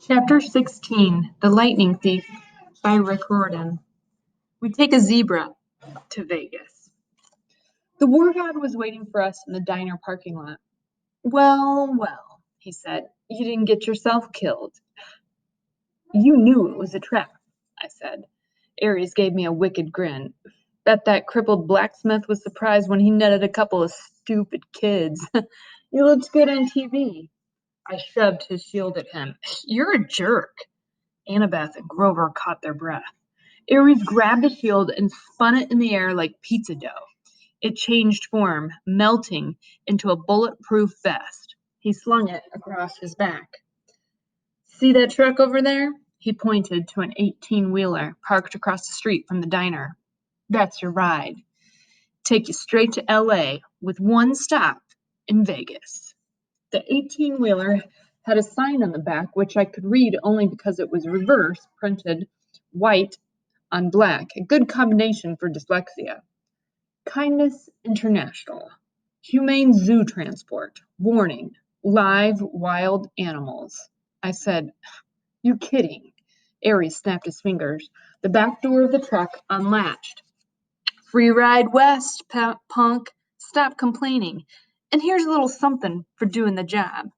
Chapter 16, The Lightning Thief by Riordan. We take a zebra to Vegas. The war god was waiting for us in the diner parking lot. Well, he said, you didn't get yourself killed. You knew it was a trap, I said. Aries gave me a wicked grin. Bet that crippled blacksmith was surprised when he netted a couple of stupid kids. You looked good on TV. I shoved his shield at him. You're a jerk. Annabeth and Grover caught their breath. Aries grabbed the shield and spun it in the air like pizza dough. It changed form, melting into a bulletproof vest. He slung it across his back. See that truck over there? He pointed to an 18-wheeler parked across the street from the diner. That's your ride. Take you straight to L.A. with one stop in Vegas. The 18-wheeler had a sign on the back which I could read only because it was reverse printed white on black, a good combination for dyslexia. Kindness International. Humane Zoo Transport. Warning. Live wild animals. I said, you kidding. Aries snapped his fingers. The back door of the truck unlatched. Free ride west, punk. Stop complaining. And here's a little something for doing the job.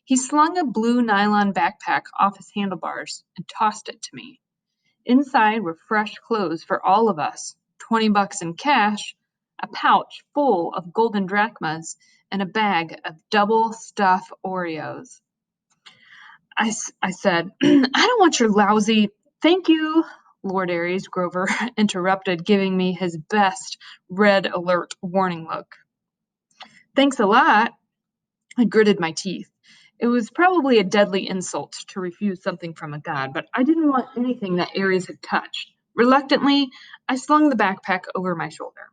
He slung a blue nylon backpack off his handlebars and tossed it to me. Inside were fresh clothes for all of us, $20 in cash, a pouch full of golden drachmas, and a bag of double stuffed Oreos. I said, I don't want your lousy, thank you, Lord Aries, Grover interrupted, giving me his best red alert warning look. Thanks a lot. I gritted my teeth. It was probably a deadly insult to refuse something from a god, but I didn't want anything that Aries had touched. Reluctantly, I slung the backpack over my shoulder.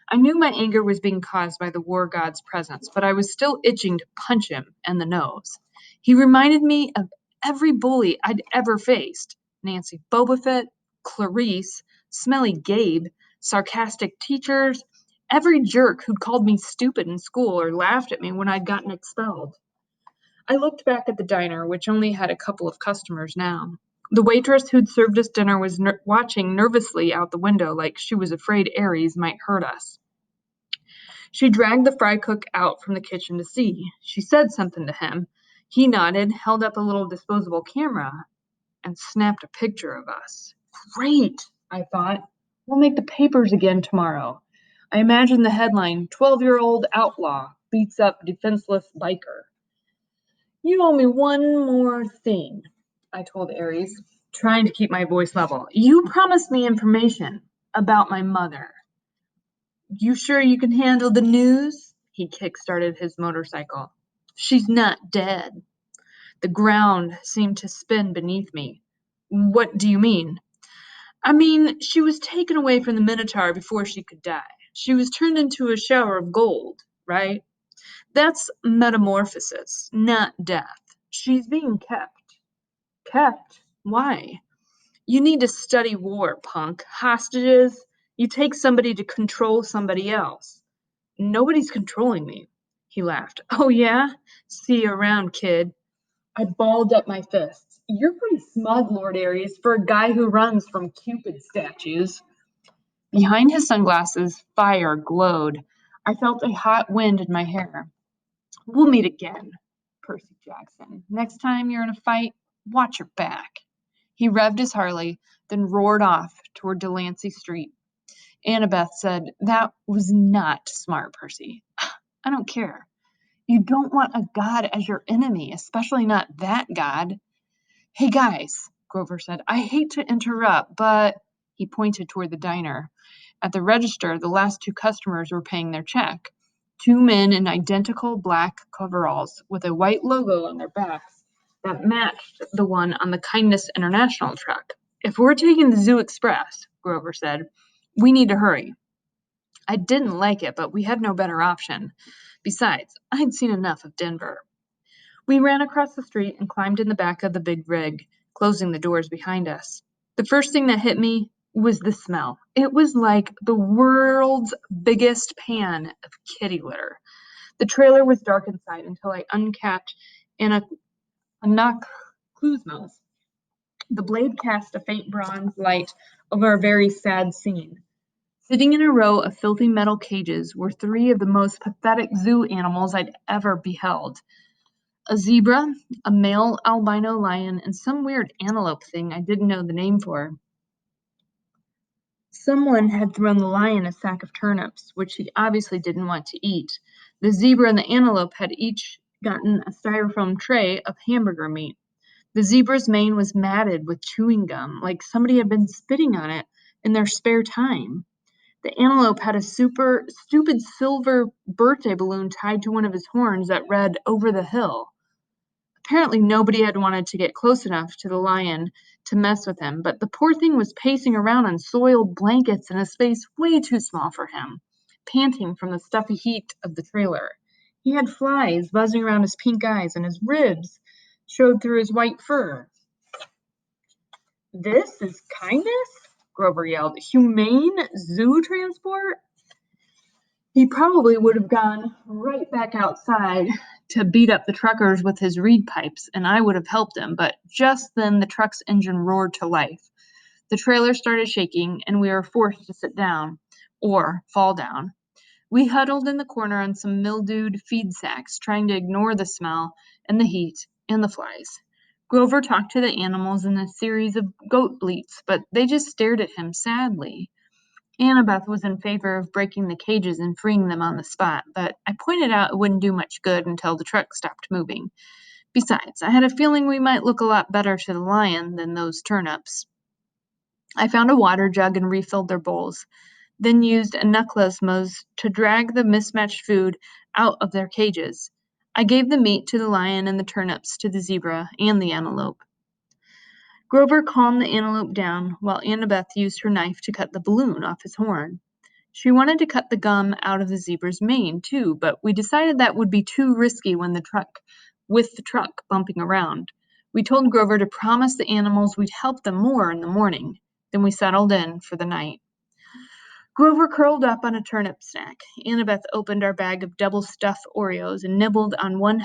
I knew my anger was being caused by the war god's presence, but I was still itching to punch him in the nose. He reminded me of every bully I'd ever faced. Nancy Bobofet, Clarice, Smelly Gabe, sarcastic teachers, every jerk who'd called me stupid in school or laughed at me when I'd gotten expelled. I looked back at the diner, which only had a couple of customers now. The waitress who'd served us dinner was watching nervously out the window like she was afraid Aries might hurt us. She dragged the fry cook out from the kitchen to see. She said something to him. He nodded, held up a little disposable camera, and snapped a picture of us. Great, I thought. We'll make the papers again tomorrow. I imagined the headline, 12-year-old outlaw beats up defenseless biker. You owe me one more thing, I told Aries, trying to keep my voice level. You promised me information about my mother. You sure you can handle the news? He kick-started his motorcycle. She's not dead. The ground seemed to spin beneath me. What do you mean? I mean, she was taken away from the Minotaur before she could die. She was turned into a shower of gold, right? That's metamorphosis, not death. She's being kept. Kept? Why? You need to study war, punk. Hostages? You take somebody to control somebody else. Nobody's controlling me. He laughed. Oh, yeah? See you around, kid. I balled up my fists. You're pretty smug, Lord Aries, for a guy who runs from Cupid statues. Behind his sunglasses, fire glowed. I felt a hot wind in my hair. We'll meet again, Percy Jackson. Next time you're in a fight, watch your back. He revved his Harley, then roared off toward Delancey Street. Annabeth said, that was not smart, Percy. I don't care. You don't want a god as your enemy, especially not that god. Hey, guys, Grover said, I hate to interrupt, but he pointed toward the diner. At the register, the last two customers were paying their check. Two men in identical black coveralls with a white logo on their backs that matched the one on the Kindness International truck. If we're taking the Zoo Express, Grover said, we need to hurry. I didn't like it, but we had no better option. Besides, I'd seen enough of Denver. We ran across the street and climbed in the back of the big rig, closing the doors behind us. The first thing that hit me was the smell. It was like the world's biggest pan of kitty litter. The trailer was dark inside until I uncapped a knock clues mouse. The blade cast a faint bronze light over a very sad scene. Sitting in a row of filthy metal cages were three of the most pathetic zoo animals I'd ever beheld. A zebra, a male albino lion, and some weird antelope thing I didn't know the name for. Someone had thrown the lion a sack of turnips, which he obviously didn't want to eat. The zebra and the antelope had each gotten a styrofoam tray of hamburger meat. The zebra's mane was matted with chewing gum, like somebody had been spitting on it in their spare time. The antelope had a super stupid silver birthday balloon tied to one of his horns that read, "Over the hill." Apparently nobody had wanted to get close enough to the lion to mess with him, but the poor thing was pacing around on soiled blankets in a space way too small for him, panting from the stuffy heat of the trailer. He had flies buzzing around his pink eyes, and his ribs showed through his white fur. "This is kindness?" Grover yelled. "Humane zoo transport?" He probably would have gone right back outside to beat up the truckers with his reed pipes, and I would have helped him, but just then the truck's engine roared to life. The trailer started shaking, and we were forced to sit down, or fall down. We huddled in the corner on some mildewed feed sacks, trying to ignore the smell and the heat and the flies. Grover talked to the animals in a series of goat bleats, but they just stared at him sadly. Annabeth was in favor of breaking the cages and freeing them on the spot, but I pointed out it wouldn't do much good until the truck stopped moving. Besides, I had a feeling we might look a lot better to the lion than those turnips. I found a water jug and refilled their bowls, then used a knuckleosmos to drag the mismatched food out of their cages. I gave the meat to the lion and the turnips to the zebra and the antelope. Grover calmed the antelope down, while Annabeth used her knife to cut the balloon off his horn. She wanted to cut the gum out of the zebra's mane, too, but we decided that would be too risky with the truck bumping around. We told Grover to promise the animals we'd help them more in the morning. Then we settled in for the night. Grover curled up on a turnip snack. Annabeth opened our bag of double-stuffed Oreos and nibbled on one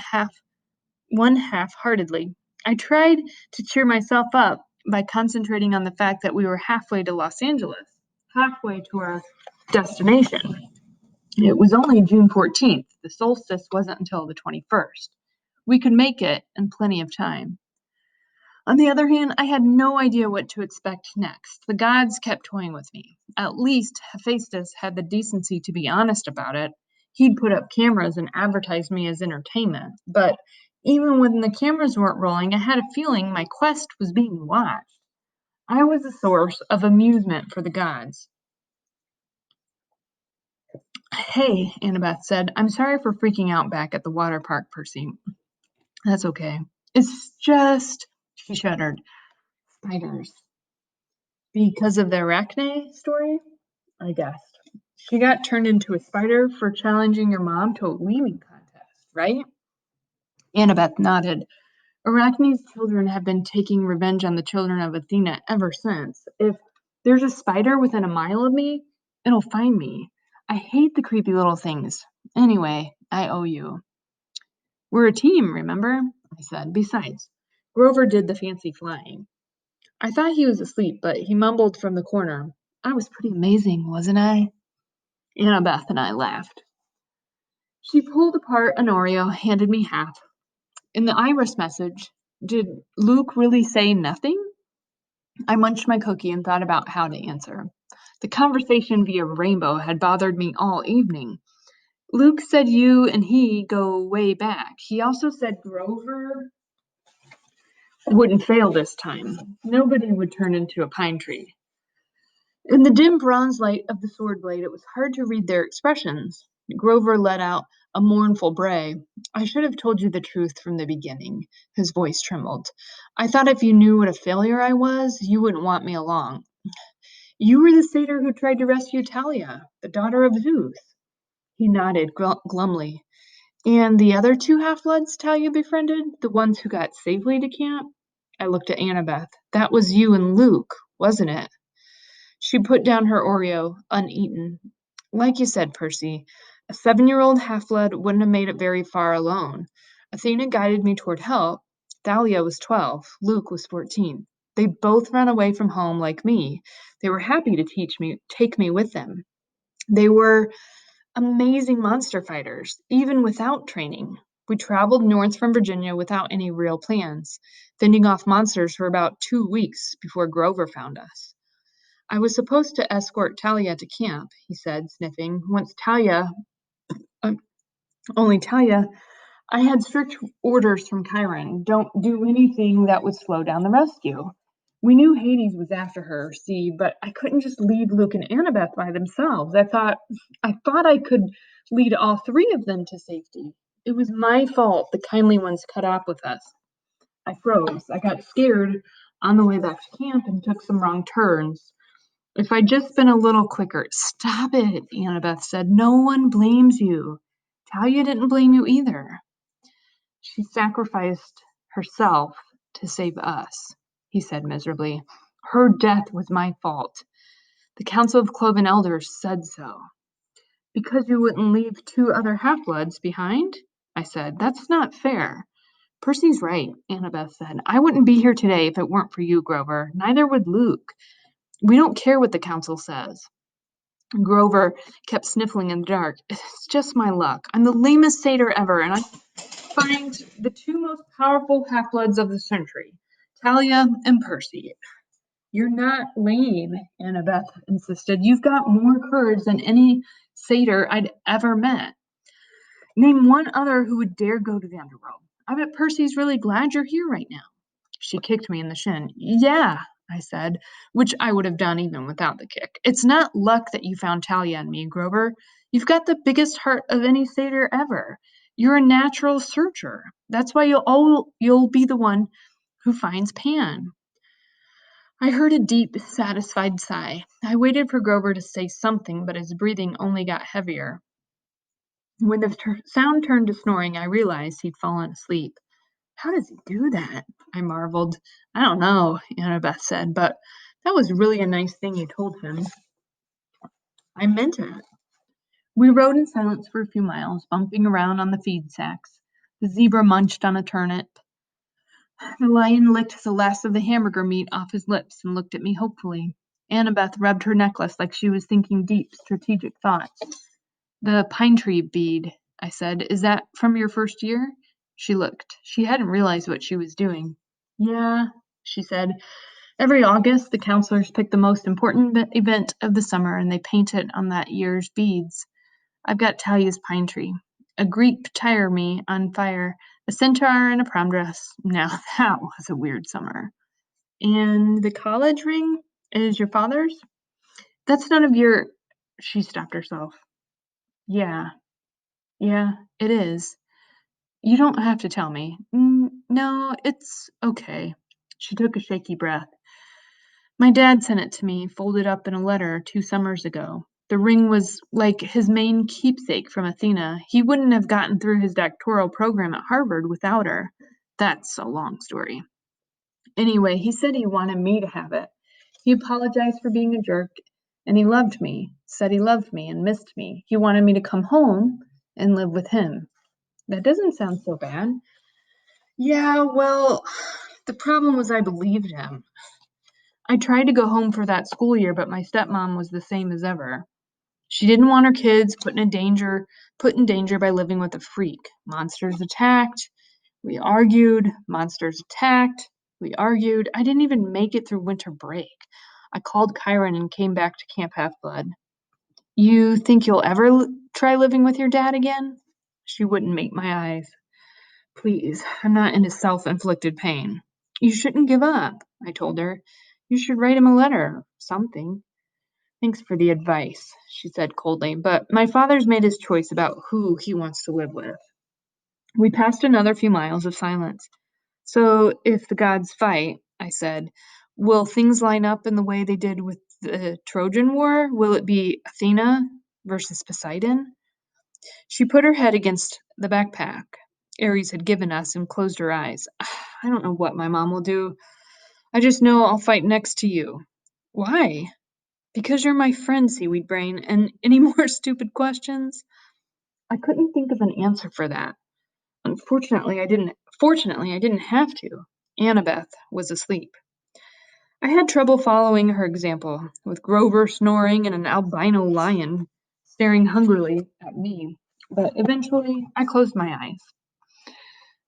half-heartedly. I tried to cheer myself up by concentrating on the fact that we were halfway to Los Angeles, halfway to our destination. It was only June 14th. The solstice wasn't until the 21st. We could make it in plenty of time. On the other hand, I had no idea what to expect next. The gods kept toying with me. At least Hephaestus had the decency to be honest about it. He'd put up cameras and advertised me as entertainment. But even when the cameras weren't rolling, I had a feeling my quest was being watched. I was a source of amusement for the gods. "Hey," Annabeth said, "I'm sorry for freaking out back at the water park, Percy." "That's okay. It's just," she shuddered, "spiders." "Because of the arachne story?" I guessed. "She got turned into a spider for challenging your mom to a weaving contest, right?" Annabeth nodded. "Arachne's children have been taking revenge on the children of Athena ever since. If there's a spider within a mile of me, it'll find me. I hate the creepy little things. Anyway, I owe you." "We're a team, remember?" I said. "Besides, Grover did the fancy flying." I thought he was asleep, but he mumbled from the corner, "I was pretty amazing, wasn't I?" Annabeth and I laughed. She pulled apart an Oreo, handed me half. "In the Iris message, did Luke really say nothing?" I munched my cookie and thought about how to answer. The conversation via Rainbow had bothered me all evening. "Luke said you and he go way back. He also said Grover wouldn't fail this time. Nobody would turn into a pine tree." In the dim bronze light of the sword blade, it was hard to read their expressions. Grover let out a mournful bray. "I should have told you the truth from the beginning." His voice trembled. "I thought if you knew what a failure I was, you wouldn't want me along." "You were the satyr who tried to rescue Talia, the daughter of Zeus." He nodded glumly. "And the other two half-bloods Talia befriended, the ones who got safely to camp?" I looked at Annabeth. "That was you and Luke, wasn't it?" She put down her Oreo, uneaten. "Like you said, Percy, a 7-year-old half-blood wouldn't have made it very far alone. Athena guided me toward help. Thalia was 12. Luke was 14. They both ran away from home like me. They were happy to take me with them. They were amazing monster fighters, even without training. We traveled north from Virginia without any real plans, fending off monsters for about 2 weeks before Grover found us. I was supposed to escort Talia to camp, he said, sniffing. Uh, Only Talia, I had strict orders from Chiron. Don't do anything that would slow down the rescue. We knew Hades was after her, see, but I couldn't just leave Luke and Annabeth by themselves. I thought I could lead all three of them to safety. It was my fault the kindly ones cut off with us. I froze. I got scared on the way back to camp and took some wrong turns. If I'd just been a little quicker. Stop it, Annabeth said. No one blames you. Talia didn't blame you either. She sacrificed herself to save us, he said miserably. Her death was my fault. The Council of Cloven Elders said so. Because you wouldn't leave 2 other half-bloods behind? I said. That's not fair. Percy's right, Annabeth said. I wouldn't be here today if it weren't for you, Grover. Neither would Luke. We don't care what the council says. Grover kept sniffling in the dark. It's just my luck. I'm the lamest satyr ever, and I find the 2 most powerful half-bloods of the century, Talia and Percy. You're not lame, Annabeth insisted. You've got more courage than any satyr I'd ever met. Name one other who would dare go to the underworld. I bet Percy's really glad you're here right now. She kicked me in the shin. Yeah, I said, which I would have done even without the kick. It's not luck that you found Talia and me, Grover. You've got the biggest heart of any satyr ever. You're a natural searcher. That's why you'll be the one who finds Pan. I heard a deep, satisfied sigh. I waited for Grover to say something, but his breathing only got heavier. When the sound turned to snoring, I realized he'd fallen asleep. How does he do that? I marveled. I don't know, Annabeth said, but that was really a nice thing you told him. I meant it. We rode in silence for a few miles, bumping around on the feed sacks. The zebra munched on a turnip. The lion licked the last of the hamburger meat off his lips and looked at me hopefully. Annabeth rubbed her necklace like she was thinking deep, strategic thoughts. The pine tree bead, I said. Is that from your first year? She looked. She hadn't realized what she was doing. Yeah, she said. Every August, the counselors pick the most important event of the summer and they paint it on that year's beads. I've got Talia's pine tree, a Greek Ptolemy on fire, a centaur in a prom dress. Now that was a weird summer. And the college ring is your father's? That's none of your... She stopped herself. Yeah, it is. You don't have to tell me. No, it's okay. She took a shaky breath. My dad sent it to me, folded up in a letter 2 summers ago. The ring was like his main keepsake from Athena. He wouldn't have gotten through his doctoral program at Harvard without her. That's a long story. Anyway, he said he wanted me to have it. He apologized for being a jerk, and he loved me, said he loved me and missed me. He wanted me to come home and live with him. That doesn't sound so bad. Yeah, well, the problem was I believed him. I tried to go home for that school year, but my stepmom was the same as ever. She didn't want her kids put in danger by living with a freak. Monsters attacked. We argued. Monsters attacked. We argued. I didn't even make it through winter break. I called Chiron and came back to Camp Half-Blood. You think you'll ever try living with your dad again? She wouldn't meet my eyes. Please, I'm not into self-inflicted pain. You shouldn't give up, I told her. You should write him a letter, something. Thanks for the advice, she said coldly, but my father's made his choice about who he wants to live with. We passed another few miles of silence. So, if the gods fight, I said, will things line up in the way they did with the Trojan War? Will it be Athena versus Poseidon? She put her head against the backpack Ares had given us and closed her eyes. I don't know what my mom will do. I just know I'll fight next to you. Why? Because you're my friend, Seaweed Brain, and any more stupid questions? I couldn't think of an answer for that. Unfortunately, I didn't Fortunately, I didn't have to. Annabeth was asleep. I had trouble following her example, with Grover snoring and an albino lion staring hungrily at me, but eventually I closed my eyes.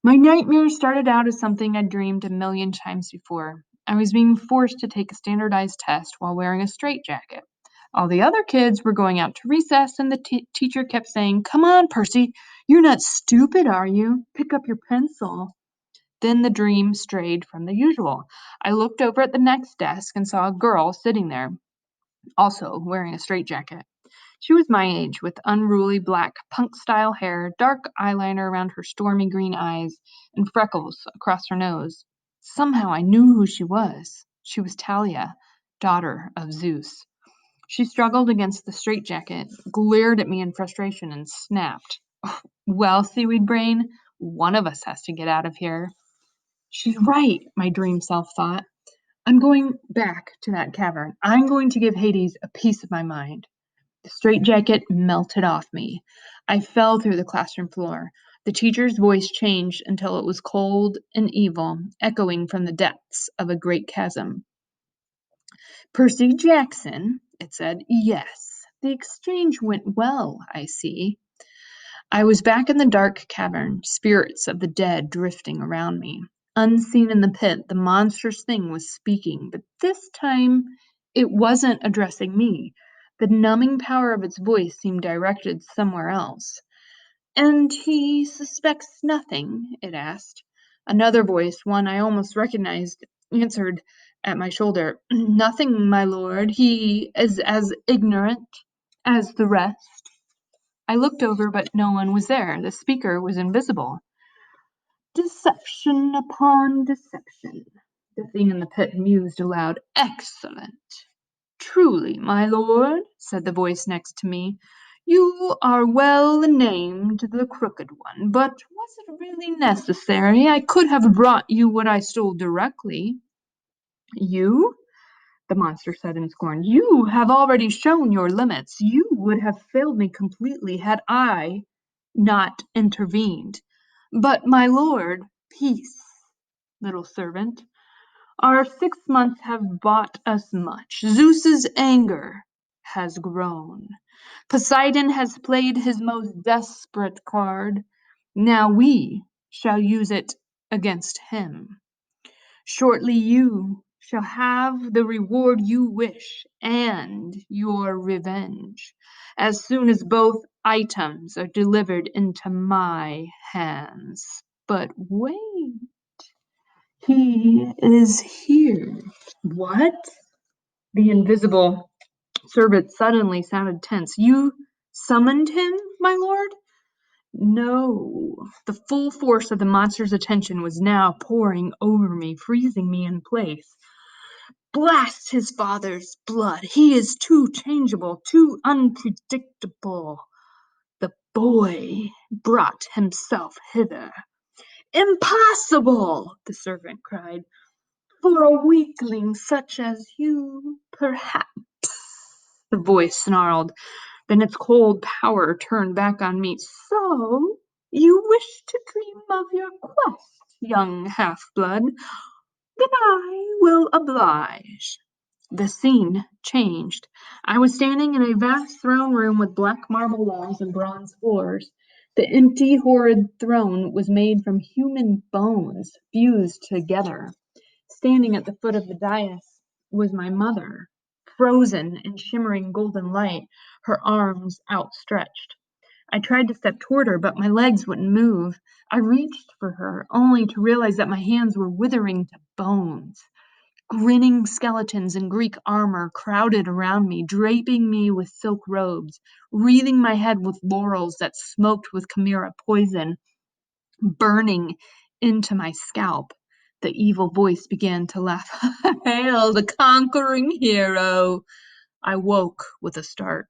My nightmare started out as something I'd dreamed a million times before. I was being forced to take a standardized test while wearing a straitjacket. All the other kids were going out to recess, and the teacher kept saying, "Come on, Percy, you're not stupid, are you? Pick up your pencil." Then the dream strayed from the usual. I looked over at the next desk and saw a girl sitting there, also wearing a straitjacket. She was my age, with unruly black punk-style hair, dark eyeliner around her stormy green eyes, and freckles across her nose. Somehow I knew who she was. She was Talia, daughter of Zeus. She struggled against the straitjacket, glared at me in frustration, and snapped. "Well, seaweed brain, one of us has to get out of here." She's right, my dream self thought. I'm going back to that cavern. I'm going to give Hades a piece of my mind. The straitjacket melted off me. I fell through the classroom floor. The teacher's voice changed until it was cold and evil, echoing from the depths of a great chasm. "Percy Jackson," it said. "Yes, the exchange went well, I see." I was back in the dark cavern, spirits of the dead drifting around me. Unseen in the pit, the monstrous thing was speaking, but this time it wasn't addressing me. The numbing power of its voice seemed directed somewhere else. "And he suspects nothing?" it asked. Another voice, one I almost recognized, answered at my shoulder. "Nothing, my lord. He is as ignorant as the rest." I looked over, but no one was there. The speaker was invisible. "Deception upon deception," the thing in the pit mused aloud. "Excellent. Truly, my lord," said the voice next to me, "you are well named the Crooked One, but was it really necessary? I could have brought you what I stole directly." "You?" the monster said in scorn. "You have already shown your limits. You would have failed me completely had I not intervened. But, my lord, peace, little servant. Our 6 months have bought us much. Zeus's anger has grown. Poseidon has played his most desperate card. Now we shall use it against him. Shortly you shall have the reward you wish and your revenge, as soon as both items are delivered into my hands. But wait, he is here." "What?" The invisible servant suddenly sounded tense. "You summoned him, my lord?" "No." The full force of the monster's attention was now pouring over me, freezing me in place. "Blast his father's blood! He is too changeable, too unpredictable. The boy brought himself hither." "Impossible!" the servant cried. "For a weakling such as you, perhaps," the voice snarled. Then its cold power turned back on me. "So you wish to dream of your quest, young half-blood? Then I will oblige." The scene changed. I was standing in a vast throne room with black marble walls and bronze floors. The empty, horrid throne was made from human bones fused together. Standing at the foot of the dais was my mother, frozen in shimmering golden light, her arms outstretched. I tried to step toward her, but my legs wouldn't move. I reached for her, only to realize that my hands were withering to bones. Grinning skeletons in Greek armor crowded around me, draping me with silk robes, wreathing my head with laurels that smoked with chimera poison, burning into my scalp. The evil voice began to laugh. "Hail the conquering hero!" I woke with a start.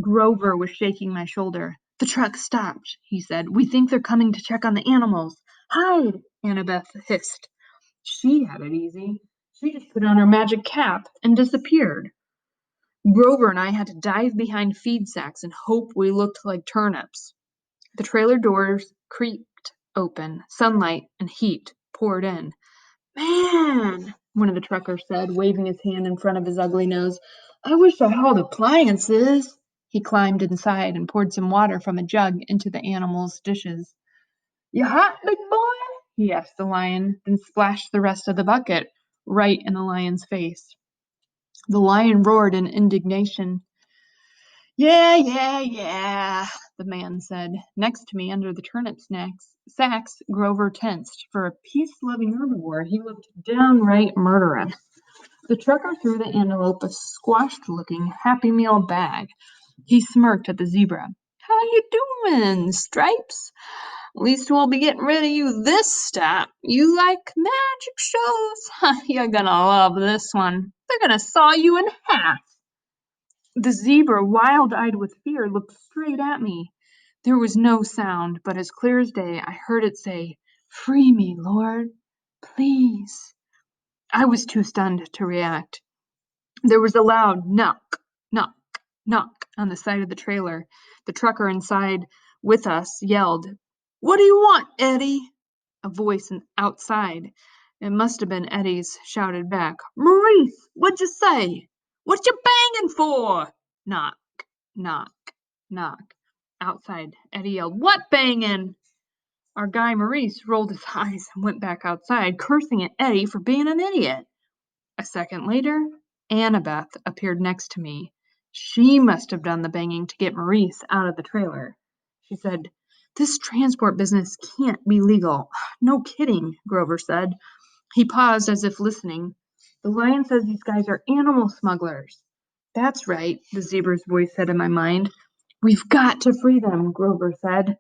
Grover was shaking my shoulder. "The truck stopped," he said. "We think they're coming to check on the animals." "Hide!" Annabeth hissed. She had it easy. She just put on her magic cap and disappeared. Grover and I had to dive behind feed sacks and hope we looked like turnips. The trailer doors creaked open. Sunlight and heat poured in. Man, one of the truckers said, waving his hand in front of his ugly nose. I wish I had appliances. He climbed inside and poured some water from a jug into the animals' dishes. You hot, big boy? He asked the lion, then splashed the rest of the bucket right in the lion's face. The lion roared in indignation. Yeah, the man said. Next to me, under the turnip sacks, Grover tensed. For a peace-loving herbivore, he looked downright murderous. The trucker threw the antelope a squashed-looking Happy Meal bag. He smirked at the zebra. How you doing, Stripes? At least we'll be getting rid of you this step. You like magic shows? You're gonna love this one. They're gonna saw you in half. The zebra, wild-eyed with fear, looked straight at me. There was no sound, but as clear as day, I heard it say, Free me, Lord, please. I was too stunned to react. There was a loud knock, knock, knock on the side of the trailer. The trucker inside with us yelled, What do you want, Eddie? A voice outside, it must have been Eddie's, shouted back, Maurice, what'd you say? What you banging for? Knock, knock, knock. Outside, Eddie yelled, What banging? Our guy Maurice rolled his eyes and went back outside, cursing at Eddie for being an idiot. A second later, Annabeth appeared next to me. She must have done the banging to get Maurice out of the trailer. She said, This transport business can't be legal. No kidding, Grover said. He paused as if listening. The lion says these guys are animal smugglers. That's right, the zebra's voice said in my mind. We've got to free them, Grover said.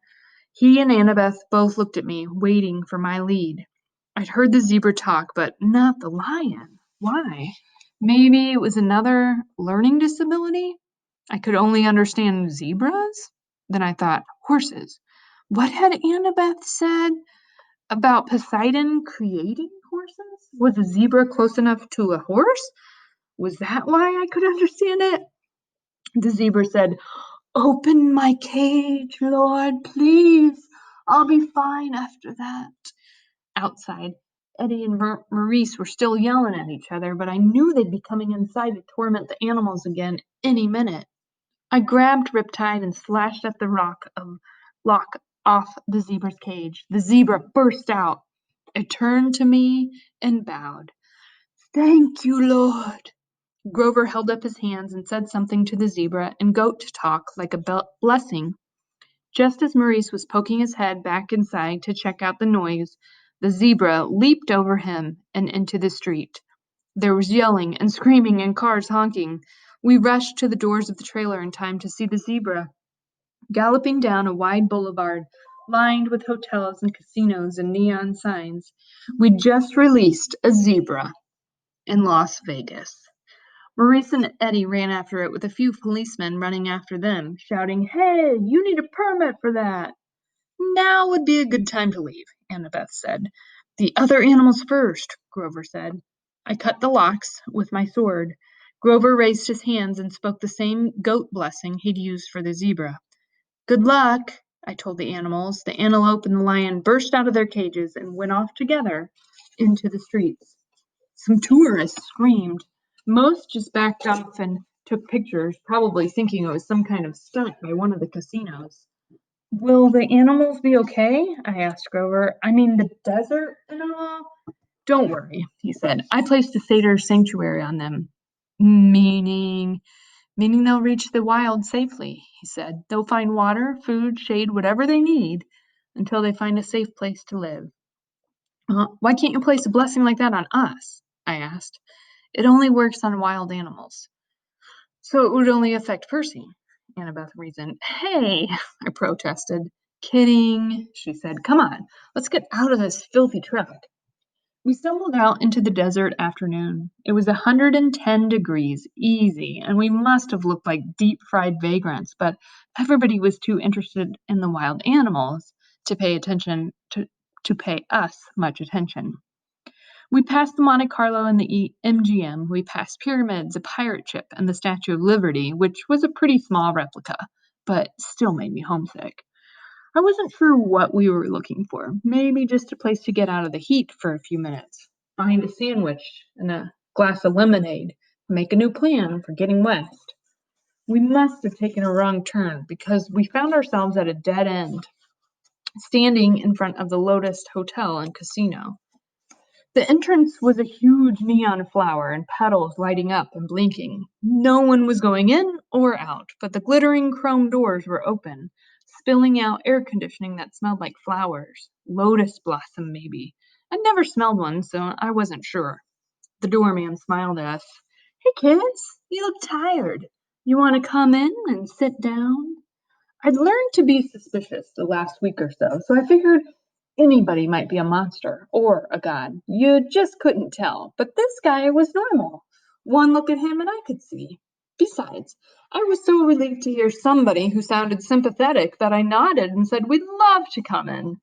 He and Annabeth both looked at me, waiting for my lead. I'd heard the zebra talk, but not the lion. Why? Maybe it was another learning disability? I could only understand zebras? Then I thought, horses. What had Annabeth said about Poseidon creating horses? Was a zebra close enough to a horse? Was that why I could understand it? The zebra said, Open my cage, Lord, please. I'll be fine after that. Outside, Eddie and Maurice were still yelling at each other, but I knew they'd be coming inside to torment the animals again any minute. I grabbed Riptide and slashed at the lock off the zebra's cage. The zebra burst out. It turned to me and bowed. Thank you, Lord. Grover held up his hands and said something to the zebra in goat talk like a blessing. Just as Maurice was poking his head back inside to check out the noise, the zebra leaped over him and into the street. There was yelling and screaming and cars honking. We rushed to the doors of the trailer in time to see the zebra galloping down a wide boulevard lined with hotels and casinos and neon signs. We'd just released a zebra in Las Vegas. Maurice and Eddie ran after it with a few policemen running after them, shouting, Hey, you need a permit for that. Now would be a good time to leave, Annabeth said. The other animals first, Grover said. I cut the locks with my sword. Grover raised his hands and spoke the same goat blessing he'd used for the zebra. Good luck, I told the animals. The antelope and the lion burst out of their cages and went off together into the streets. Some tourists screamed. Most just backed off and took pictures, probably thinking it was some kind of stunt by one of the casinos. Will the animals be okay? I asked Grover. I mean, the desert and all? Don't worry, he said. I placed a satyr sanctuary on them. Meaning they'll reach the wild safely, he said. They'll find water, food, shade, whatever they need until they find a safe place to live. Why can't you place a blessing like that on us? I asked. It only works on wild animals. So it would only affect Percy, Annabeth reasoned. Hey, I protested. Kidding, she said. Come on, let's get out of this filthy truck. We stumbled out into the desert afternoon. It was 110 degrees, easy, and we must have looked like deep-fried vagrants, but everybody was too interested in the wild animals to pay us much attention. We passed the Monte Carlo and the MGM. We passed pyramids, a pirate ship, and the Statue of Liberty, which was a pretty small replica, but still made me homesick. I wasn't sure what we were looking for. Maybe just a place to get out of the heat for a few minutes, find a sandwich and a glass of lemonade, make a new plan for getting west. We must have taken a wrong turn because we found ourselves at a dead end, standing in front of the Lotus Hotel and Casino. The entrance was a huge neon flower and petals lighting up and blinking. No one was going in or out, but the glittering chrome doors were open, spilling out air conditioning that smelled like flowers. Lotus blossom, maybe. I'd never smelled one, so I wasn't sure. The doorman smiled at us. Hey, kids, you look tired. You want to come in and sit down? I'd learned to be suspicious the last week or so I figured anybody might be a monster or a god. You just couldn't tell. But this guy was normal. One look at him and I could see. Besides, I was so relieved to hear somebody who sounded sympathetic that I nodded and said we'd love to come in.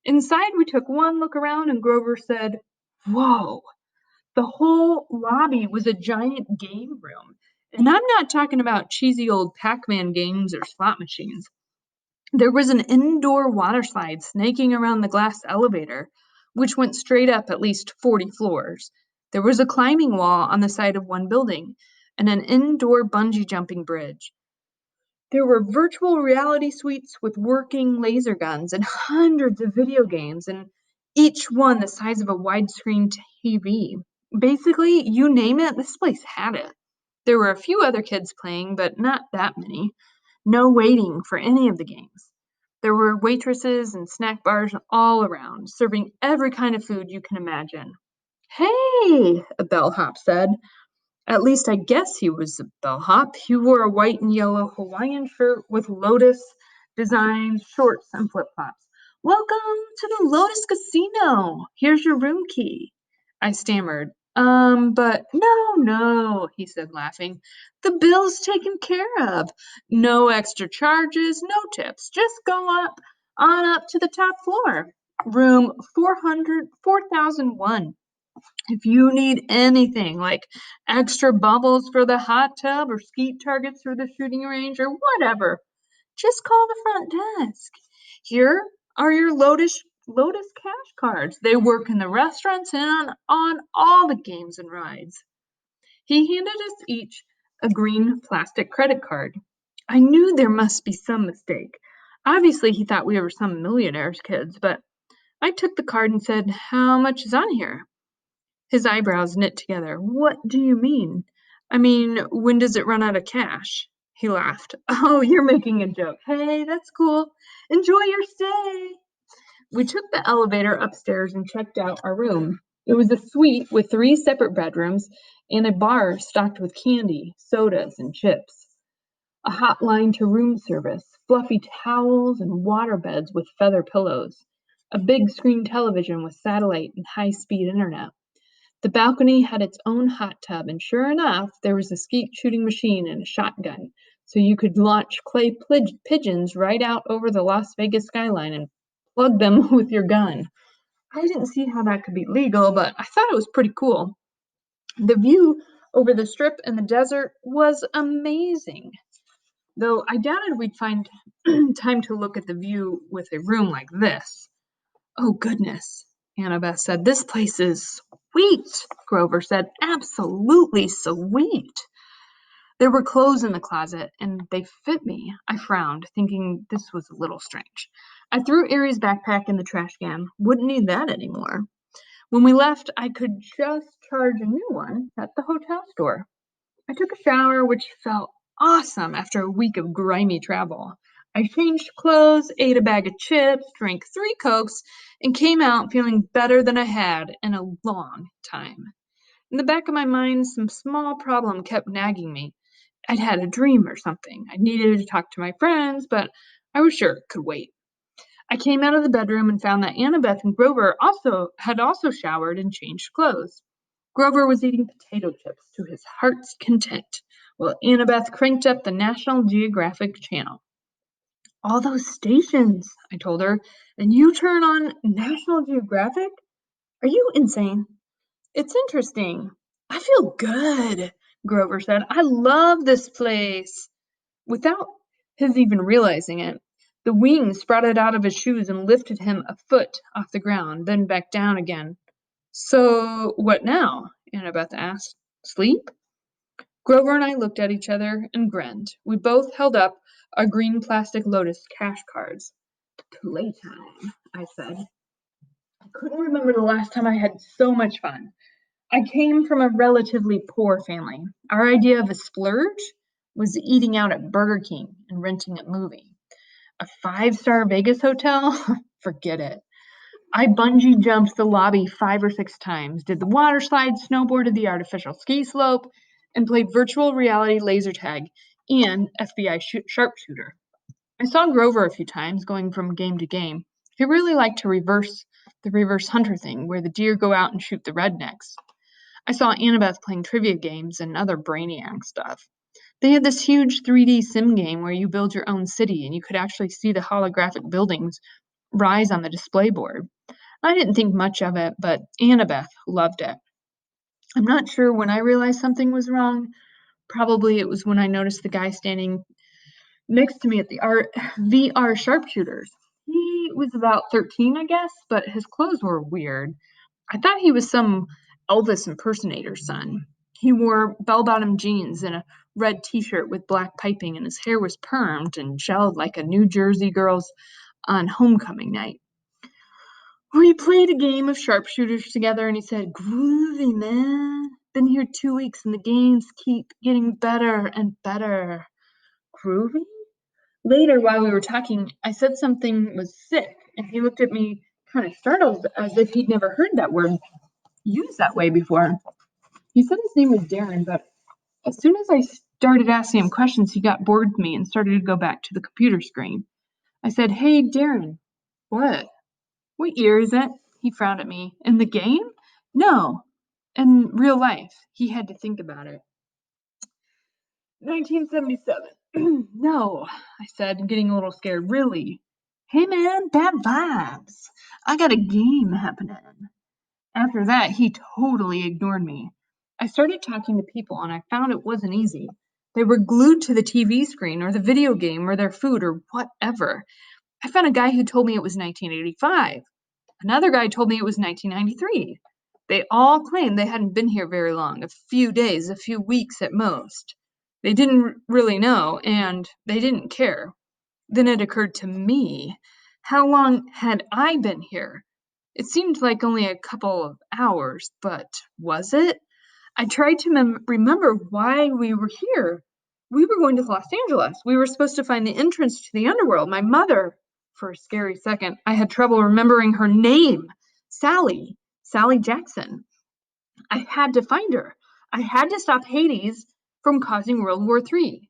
Inside, we took one look around and Grover said, Whoa! The whole lobby was a giant game room. And I'm not talking about cheesy old Pac-Man games or slot machines. There was an indoor water slide snaking around the glass elevator, which went straight up at least 40 floors. There was a climbing wall on the side of one building and an indoor bungee jumping bridge. There were virtual reality suites with working laser guns and hundreds of video games, and each one the size of a widescreen TV. Basically, you name it, this place had it. There were a few other kids playing, but not that many. No waiting for any of the games. There were waitresses and snack bars all around, serving every kind of food you can imagine. Hey, a bellhop said. At least I guess he was a bellhop. He wore a white and yellow Hawaiian shirt with lotus designed shorts and flip-flops. Welcome to the Lotus Casino. Here's your room key. I stammered. But no, he said, laughing. The bill's taken care of. No extra charges, no tips. Just go up to the top floor. Room 4001. If you need anything like extra bubbles for the hot tub or skeet targets for the shooting range or whatever, just call the front desk. Here are your Lotus cash cards. They work in the restaurants and on all the games and rides. He handed us each a green plastic credit card. I knew there must be some mistake. Obviously, he thought we were some millionaire's kids, but I took the card and said, How much is on here? His eyebrows knit together. What do you mean? I mean, when does it run out of cash? He laughed. Oh, you're making a joke. Hey, that's cool. Enjoy your stay. We took the elevator upstairs and checked out our room. It was a suite with 3 separate bedrooms and a bar stocked with candy, sodas, and chips. A hotline to room service, fluffy towels, and water beds with feather pillows. A big screen television with satellite and high-speed internet. The balcony had its own hot tub, and sure enough, there was a skeet shooting machine and a shotgun, so you could launch clay pigeons right out over the Las Vegas skyline and plug them with your gun. I didn't see how that could be legal, but I thought it was pretty cool. The view over the strip and the desert was amazing, though I doubted we'd find time to look at the view with a room like this. Oh, goodness, Annabeth said. This place is sweet, Grover said. Absolutely sweet. There were clothes in the closet, and they fit me. I frowned, thinking this was a little strange. I threw Erie's backpack in the trash can. Wouldn't need that anymore. When we left, I could just charge a new one at the hotel store. I took a shower, which felt awesome after a week of grimy travel. I changed clothes, ate a bag of chips, drank 3 Cokes, and came out feeling better than I had in a long time. In the back of my mind, some small problem kept nagging me. I'd had a dream or something. I needed to talk to my friends, but I was sure it could wait. I came out of the bedroom and found that Annabeth and Grover had also showered and changed clothes. Grover was eating potato chips to his heart's content, while Annabeth cranked up the National Geographic channel. All those stations, I told her, and you turn on National Geographic? Are you insane? It's interesting. I feel good, Grover said. I love this place. Without his even realizing it, The wings sprouted out of his shoes and lifted him a foot off the ground, then back down again. So, what now? Annabeth asked. Sleep? Grover and I looked at each other and grinned. We both held up our green plastic Lotus cash cards. Playtime, I said. I couldn't remember the last time I had so much fun. I came from a relatively poor family. Our idea of a splurge was eating out at Burger King and renting a movie. A 5-star Vegas hotel? Forget it. I bungee jumped the lobby 5 or 6 times, did the water slide, snowboarded the artificial ski slope, and played virtual reality laser tag and FBI sharpshooter. I saw Grover a few times going from game to game. He really liked to the reverse hunter thing, where the deer go out and shoot the rednecks. I saw Annabeth playing trivia games and other brainiac stuff. They had this huge 3D sim game where you build your own city and you could actually see the holographic buildings rise on the display board. I didn't think much of it, but Annabeth loved it. I'm not sure when I realized something was wrong. Probably it was when I noticed the guy standing next to me at the VR sharpshooters. He was about 13, I guess, but his clothes were weird. I thought he was some Elvis impersonator's son. He wore bell-bottom jeans and a red t-shirt with black piping, and his hair was permed and gelled like a New Jersey girl's on homecoming night. We played a game of sharpshooters together, and he said, "Groovy, man. Been here 2 weeks, and the games keep getting better and better." Groovy? Later, while we were talking, I said something was sick, and he looked at me kind of startled, as if he'd never heard that word used that way before. He said his name was Darren, but as soon as I started asking him questions, he got bored with me and started to go back to the computer screen. I said, "Hey, Darren." "What?" "What year is it?" He frowned at me. "In the game?" "No, in real life." He had to think about it. 1977. "No," I said, getting a little scared. "Really?" "Hey, man, bad vibes. I got a game happening." After that, he totally ignored me. I started talking to people, and I found it wasn't easy. They were glued to the TV screen or the video game or their food or whatever. I found a guy who told me it was 1985. Another guy told me it was 1993. They all claimed they hadn't been here very long, a few days, a few weeks at most. They didn't really know, and they didn't care. Then it occurred to me, how long had I been here? It seemed like only a couple of hours, but was it? I tried to remember why we were here. We were going to Los Angeles. We were supposed to find the entrance to the underworld. My mother, for a scary second, I had trouble remembering her name. Sally Jackson. I had to find her. I had to stop Hades from causing World War III.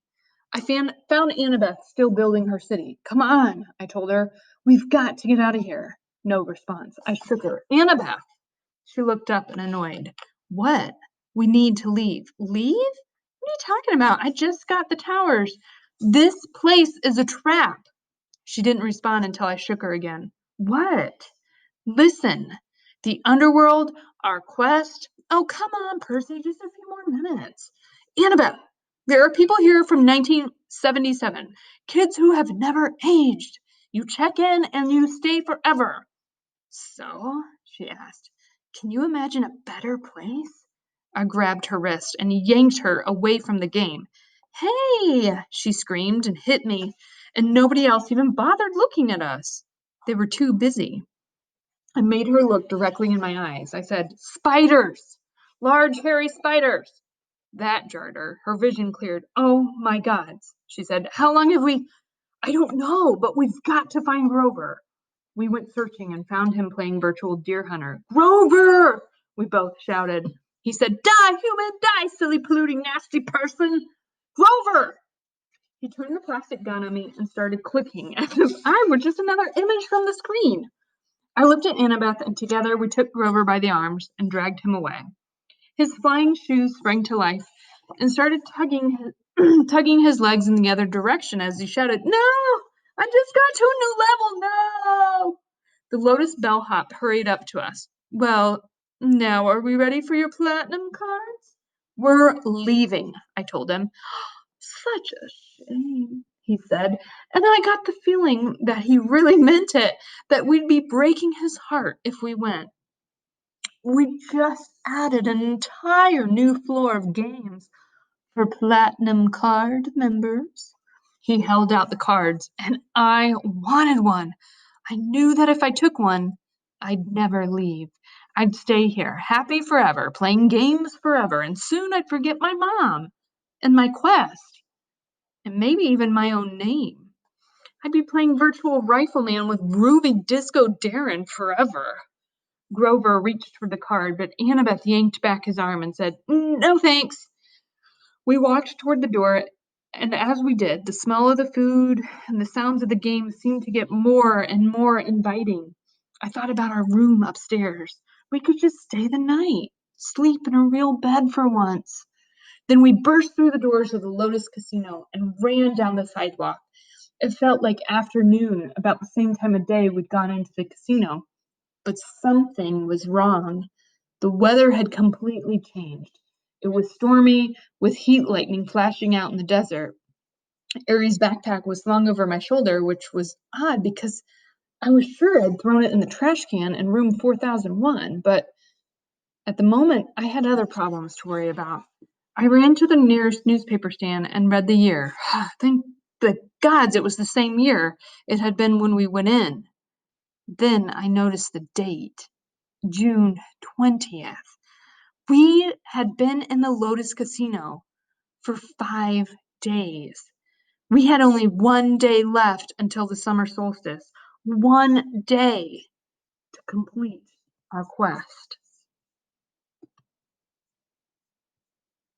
I found Annabeth still building her city. "Come on," I told her. "We've got to get out of here." No response. I shook her. "Annabeth." She looked up and annoyed. "What?" "We need to leave." "Leave? What are you talking about? I just got the towers. This place is a trap." She didn't respond until I shook her again. "What?" "Listen, the underworld, our quest." "Oh, come on, Percy, just a few more minutes." "Annabeth, there are people here from 1977, kids who have never aged. You check in and you stay forever." "So?" she asked. "Can you imagine a better place?" I grabbed her wrist and yanked her away from the game. "Hey!" she screamed and hit me, and nobody else even bothered looking at us. They were too busy. I made her look directly in my eyes. I said, "Spiders! Large, hairy spiders!" That jarred her. Her vision cleared. "Oh, my God," she said. "How long have we—" "I don't know, but we've got to find Grover." We went searching and found him playing virtual deer hunter. "Grover!" we both shouted. He said, "Die, human, die, silly, polluting, nasty person! Grover!" He turned the plastic gun on me and started clicking as if I were just another image from the screen. I looked at Annabeth, and together we took Grover by the arms and dragged him away. His flying shoes sprang to life and started tugging his legs in the other direction as he shouted, "No! I just got to a new level! No!" The Lotus bellhop hurried up to us. "Well, now are we ready for your platinum cards?" "We're leaving," I told him. "Such a shame." he said, and I got the feeling that he really meant it, that we'd be breaking his heart if we went. We just added an entire new floor of games for platinum card members. He held out the cards, and I wanted one. I knew that if I took one, I'd never leave. I'd stay here, happy forever, playing games forever, and soon I'd forget my mom and my quest, and maybe even my own name. I'd be playing Virtual Rifleman with Ruby Disco Darren forever. Grover reached for the card, but Annabeth yanked back his arm and said, "No thanks." We walked toward the door, and as we did, the smell of the food and the sounds of the game seemed to get more and more inviting. I thought about our room upstairs. We could just stay the night, sleep in a real bed for once. Then we burst through the doors of the Lotus Casino and ran down the sidewalk. It felt like afternoon, about the same time of day we'd gone into the casino. But something was wrong. The weather had completely changed. It was stormy, with heat lightning flashing out in the desert. Aries' backpack was slung over my shoulder, which was odd because I was sure I'd thrown it in the trash can in room 4001, but at the moment I had other problems to worry about. I ran to the nearest newspaper stand and read the year. Thank the gods it was the same year it had been when we went in. Then I noticed the date, June 20th. We had been in the Lotus Casino for 5 days. We had only 1 day left until the summer solstice. 1 day to complete our quest.